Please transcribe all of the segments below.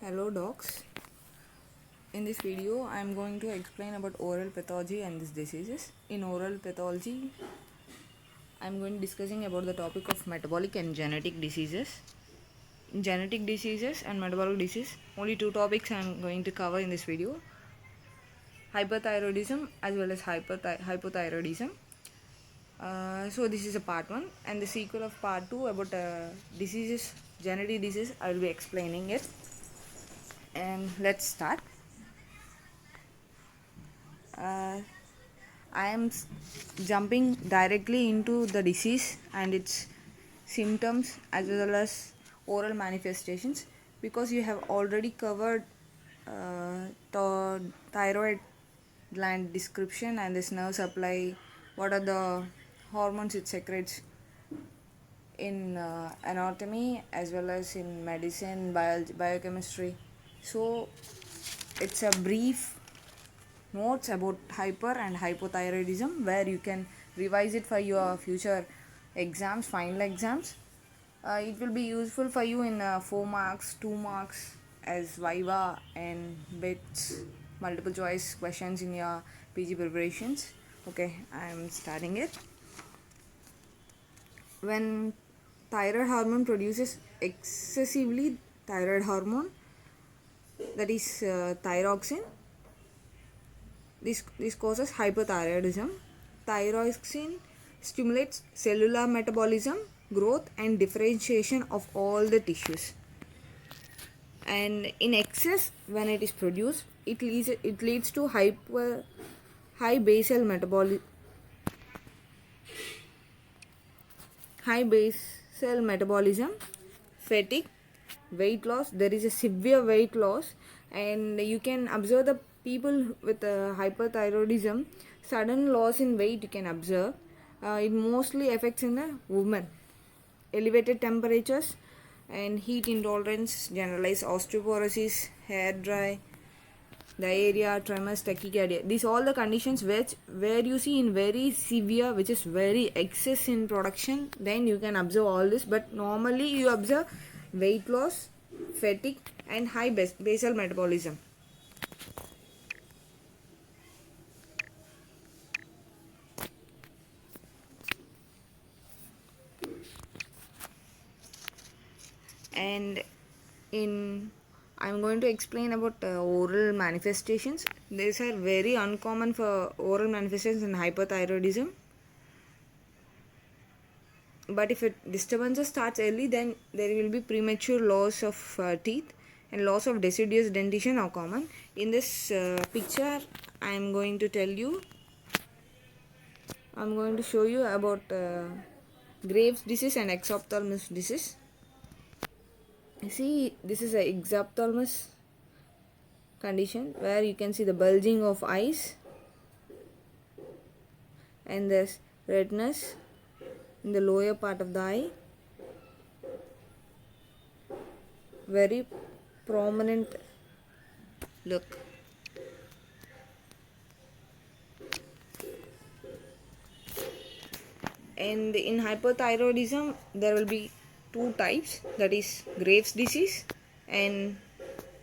Hello docs. In this video I am going to explain about oral pathology and these diseases. In oral pathology I am going to discussing about the topic of metabolic and genetic diseases. In genetic diseases and metabolic disease, only two topics I am going to cover in this video. Hyperthyroidism as well as hypothyroidism. So this is a part 1 and the sequel of part 2 about diseases, genetic disease. I will be explaining it. And let's start. I am jumping directly into the disease and its symptoms as well as oral manifestations because you have already covered the thyroid gland description and this nerve supply, what are the hormones it secretes in anatomy as well as in medicine, biochemistry. So it's a brief notes about hyper and hypothyroidism where you can revise it for your future exams, final exams. It will be useful for you in 4 marks, 2 marks as viva and bits multiple choice questions in your PG preparations. Okay, I am starting it. When thyroid hormone produces excessively thyroid hormone, that is thyroxine, this causes hypothyroidism. Thyroxine stimulates cellular metabolism, growth and differentiation of all the tissues. And in excess, when it is produced, it leads to high basal metabolism, fatigue, weight loss. There is a severe weight loss, and you can observe the people with hyperthyroidism, sudden loss in weight you can observe. It mostly affects in the women. Elevated temperatures and heat intolerance, generalized osteoporosis, hair dry, diarrhea, tremors, tachycardia. These all the conditions where you see in very severe, which is very excess in production, then you can observe all this. But normally you observe weight loss, fatigue and high basal metabolism. And I'm going to explain about oral manifestations. These are very uncommon for oral manifestations in hyperthyroidism. But if disturbances starts early, then there will be premature loss of teeth and loss of deciduous dentition are common. In this picture, I'm going to show you about Graves' disease and exophthalmos disease. See, this is a exophthalmos condition where you can see the bulging of eyes and there's redness in the lower part of the eye, very prominent look. And in hypothyroidism there will be two types, that is Graves' disease and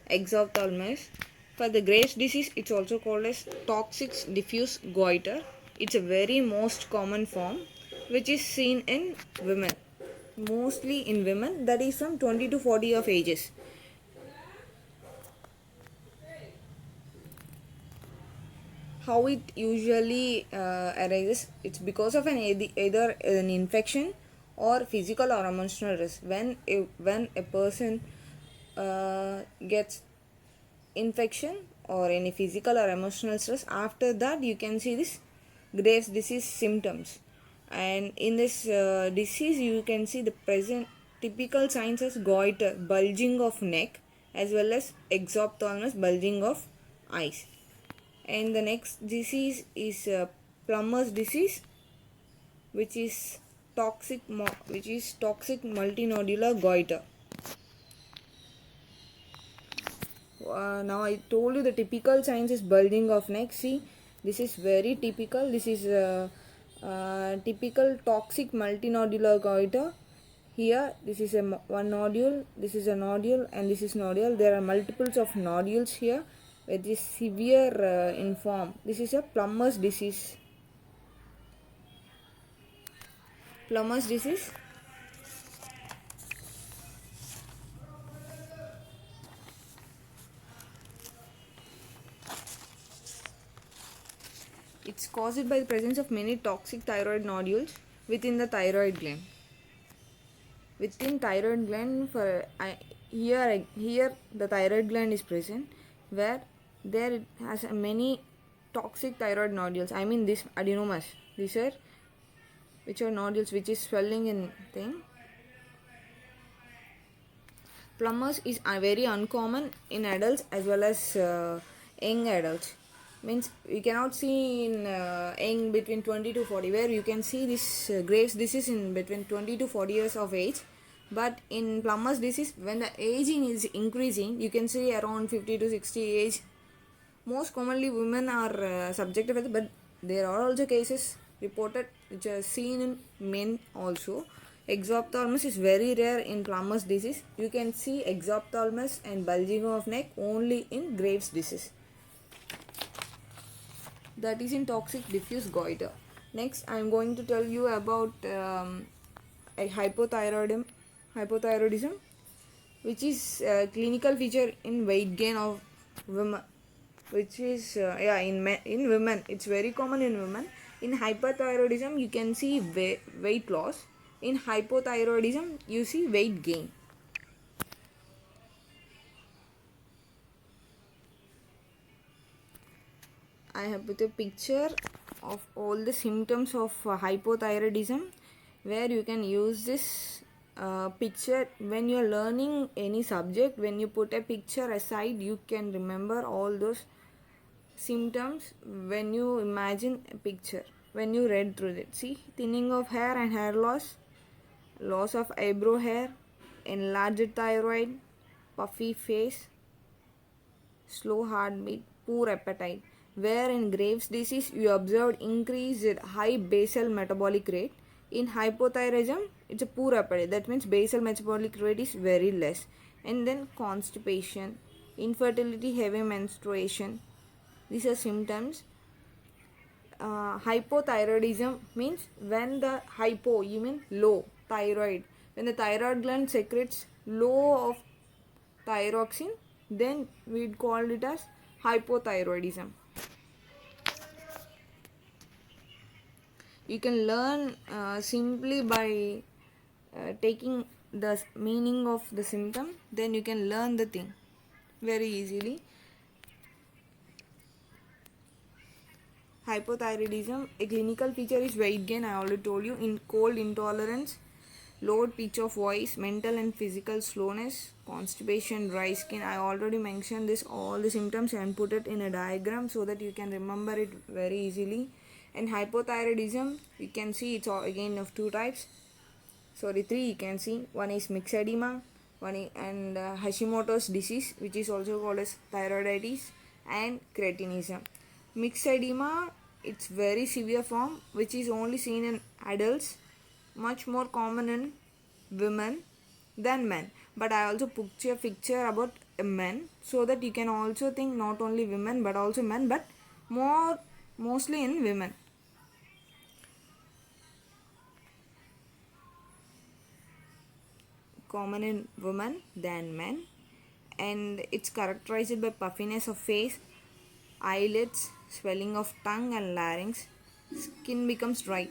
exophthalmos. For the Graves' disease, it's also called as toxic diffuse goiter. It's a very most common form which is seen in women, mostly in women, that is from 20 to 40 of ages. How it usually arises, it's because of either an infection or physical or emotional risk. When a person gets infection or any physical or emotional stress, after that you can see this Graves' disease symptoms. And in this disease you can see the present typical signs as goiter, bulging of neck, as well as exophthalmos, bulging of eyes. And the next disease is Plummer's disease, which is toxic multinodular goiter. Now I told you the typical signs is bulging of neck. See, this is very typical. This is typical toxic multinodular goiter. Here this is one nodule, this is a nodule, and this is nodule. There are multiples of nodules here. It is severe in form. This is a plumber's disease. Plumber's disease. It's caused by the presence of many toxic thyroid nodules within the thyroid gland. Within thyroid gland, here the thyroid gland is present, where there it has many toxic thyroid nodules. I mean this adenomas. These are which are nodules which is swelling in thing. Plumbers is very uncommon in adults as well as young adults. Means we cannot see in young between 20 to 40, where you can see this Graves disease in between 20 to 40 years of age. But in Plumbers disease, when the aging is increasing, you can see around 50 to 60 age. Most commonly women are subjected with it, but there are also cases reported which are seen in men also. Exophthalmos is very rare in Plumbers disease. You can see exophthalmos and bulging of neck only in Graves disease. That is in toxic diffuse goiter. Next, I am going to tell you about a hypothyroidism, which is a clinical feature in weight gain of women, which is in women. It's very common in women. In hyperthyroidism, you can see weight loss. In hypothyroidism, you see weight gain. I have put a picture of all the symptoms of hypothyroidism, where you can use this picture when you are learning any subject. When you put a picture aside, you can remember all those symptoms when you imagine a picture, when you read through it. See, thinning of hair and hair loss, loss of eyebrow hair, enlarged thyroid, puffy face, slow heartbeat, poor appetite. Where in Graves disease you observed increased high basal metabolic rate. In hypothyroidism, it's a poor appetite. That means basal metabolic rate is very less. And then constipation, infertility, heavy menstruation. These are symptoms. Hypothyroidism means when the hypo, you mean low, thyroid. When the thyroid gland secretes low of thyroxine, then we'd call it as hypothyroidism. You can learn simply by taking the meaning of the symptom, then you can learn the thing very easily. Hypothyroidism, a clinical feature is weight gain. I already told you. In cold intolerance, low pitch of voice, mental and physical slowness, constipation, dry skin. I already mentioned this, all the symptoms, and put it in a diagram so that you can remember it very easily. And hypothyroidism, you can see it's all again of two types. Three you can see. One is myxedema, and Hashimoto's disease, which is also called as thyroiditis, and cretinism. Myxedema, it's very severe form, which is only seen in adults, much more common in women than men. But I also put a picture about men so that you can also think not only women but also men, but mostly in women. Common in women than men, and it's characterized by puffiness of face, eyelids, swelling of tongue and larynx. Skin becomes dry.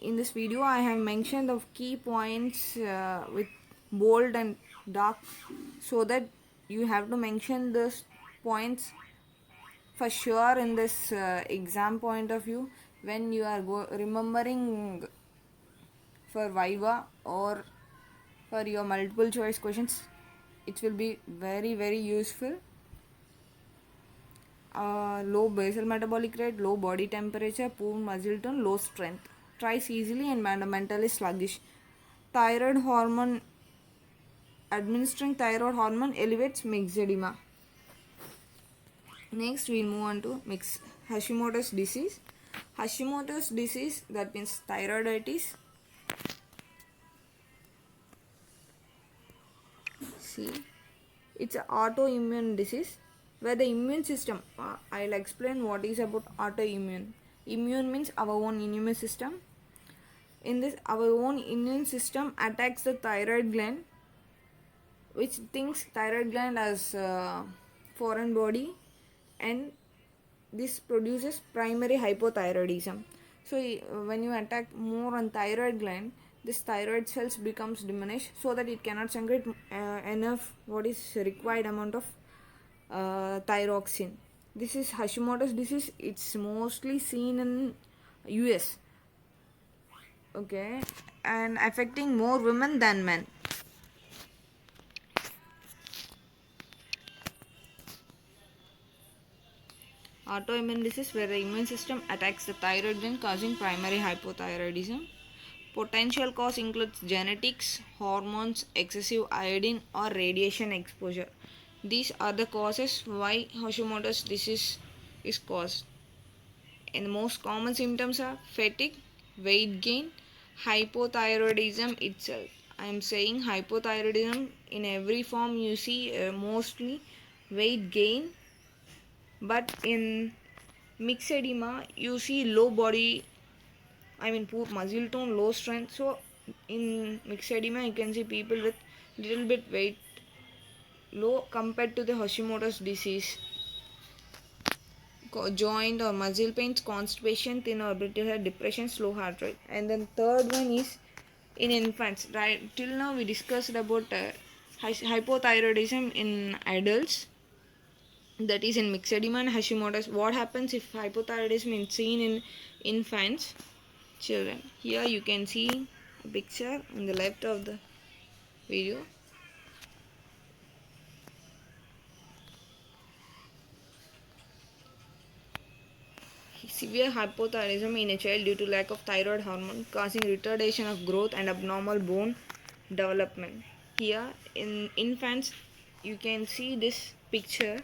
In this video I have mentioned the key points with bold and dark, so that you have to mention those points for sure in this exam point of view, when you are remembering for Viva or for your multiple choice questions. It will be very useful. Low basal metabolic rate, low body temperature, poor muscle tone, low strength, tries easily and mentally sluggish. Thyroid hormone, administering thyroid hormone elevates myxedema. Next we'll move on to Hashimoto's disease. Hashimoto's disease, that means thyroiditis. see, it's an autoimmune disease where the immune system, I'll explain what is about autoimmune. Immune means our own immune system. In this, our own immune system attacks the thyroid gland, which thinks thyroid gland as foreign body, and this produces primary hypothyroidism. So when you attack more on thyroid gland, this thyroid cells becomes diminished so that it cannot secrete enough what is required amount of thyroxine. This is Hashimoto's disease. It's mostly seen in US, okay, and affecting more women than men. Autoimmune disease where the immune system attacks the thyroid gland, causing primary hypothyroidism. Potential cause includes genetics, hormones, excessive iodine, or radiation exposure. These are the causes why Hashimoto's disease is caused. And the most common symptoms are fatigue, weight gain, hypothyroidism itself. I am saying hypothyroidism in every form you see, mostly weight gain, but in myxedema you see low body, poor muscle tone, low strength. So in myxedema you can see people with little bit weight low compared to the Hashimoto's disease. Joint or muscle pains, constipation, thin or brittle hair, depression, slow heart rate. And then third one is in infants. Right till now we discussed about hypothyroidism in adults, that is in myxedema and Hashimoto's. What happens if hypothyroidism is seen in infants, children? Here you can see a picture on the left of the video. Severe hypothyroidism in a child due to lack of thyroid hormone, causing retardation of growth and abnormal bone development. Here in infants you can see this picture.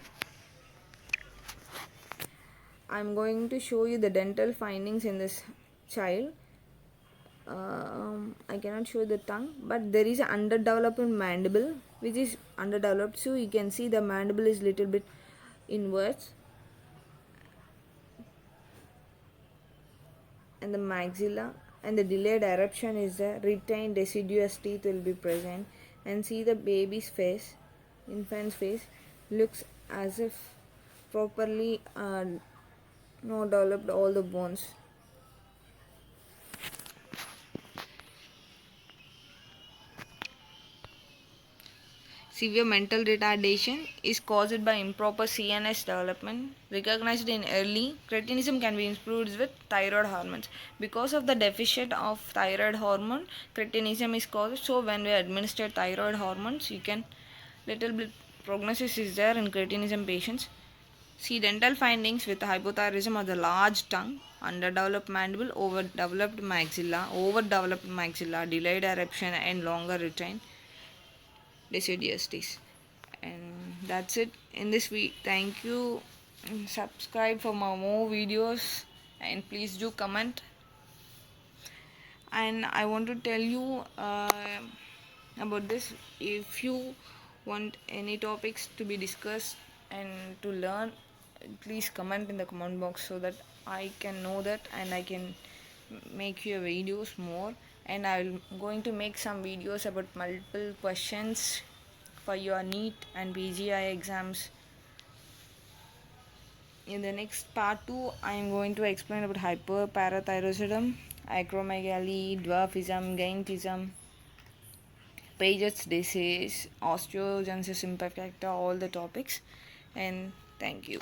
I'm going to show you the dental findings in this child. I cannot show the tongue, but there is an underdeveloped mandible which is underdeveloped, so you can see the mandible is little bit inwards, and the maxilla and the delayed eruption is there. Retained deciduous teeth will be present, and see the baby's face, infant's face looks as if properly not developed all the bones. Severe mental retardation is caused by improper CNS development. Recognized in early, cretinism can be improved with thyroid hormones. Because of the deficit of thyroid hormone, cretinism is caused. So when we administer thyroid hormones, you can little bit prognosis is there in cretinism patients. See dental findings with hypothyroidism are the large tongue, underdeveloped mandible, overdeveloped maxilla, delayed eruption, and longer retained deciduous teeth. And that's it in this week. Thank you. Subscribe for more videos, and please do comment. And I want to tell you about this. If you want any topics to be discussed and to learn, please comment in the comment box so that I can know that and I can make your videos more. And I'm going to make some videos about multiple questions for your NEET and PGI exams. In the next part 2, I am going to explain about hyperparathyroidism, acromegaly, dwarfism, giantism, Paget's disease, osteogenesis imperfecta, all the topics. And thank you.